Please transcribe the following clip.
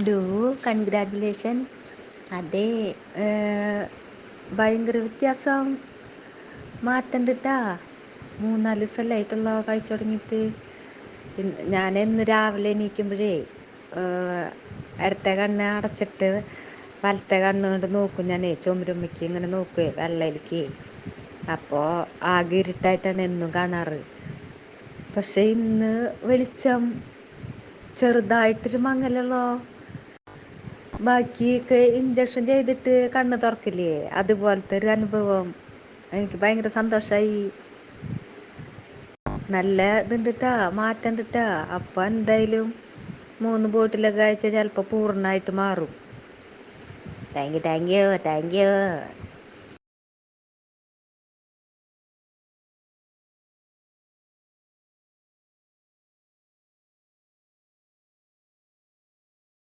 Do congratulation. അതെ, ഭയങ്കര വ്യത്യാസം. മാറ്റണ്ടിട്ടാ. 3-4 ദിവസമല്ലായിട്ടുള്ളോ കഴിച്ചു തുടങ്ങിയിട്ട്. ഞാൻ ഇന്ന് രാവിലെ എണീക്കുമ്പോഴേ ഇടത്തെ കണ്ണ് അടച്ചിട്ട് വലത്തെ കണ്ണുകൊണ്ട് നോക്കും. ഞാൻ ചുമരുമ്മയ്ക്ക് ഇങ്ങനെ നോക്കുവേ, വെള്ളയിലേക്ക്. അപ്പോൾ ആകെ ഇരുട്ടായിട്ടാണ് എന്നും കാണാറ്. പക്ഷെ ഇന്ന് വെളിച്ചം, ചെറുതായിട്ടൊരു മങ്ങലുള്ളോ. ബാക്കിയൊക്കെ ഇഞ്ചക്ഷൻ ചെയ്തിട്ട് കണ്ണ് തുറക്കില്ലേ, അതുപോലത്തെ ഒരു അനുഭവം. എനിക്ക് ഭയങ്കര സന്തോഷമായി. നല്ല ഇതുണ്ടിട്ടാ, മാറ്റണ്ടിട്ടാ. അപ്പം എന്തായാലും 3 ബോട്ടിലൊക്കെ കഴിച്ചാൽ ചിലപ്പോൾ പൂർണ്ണമായിട്ട് മാറും. Thank you.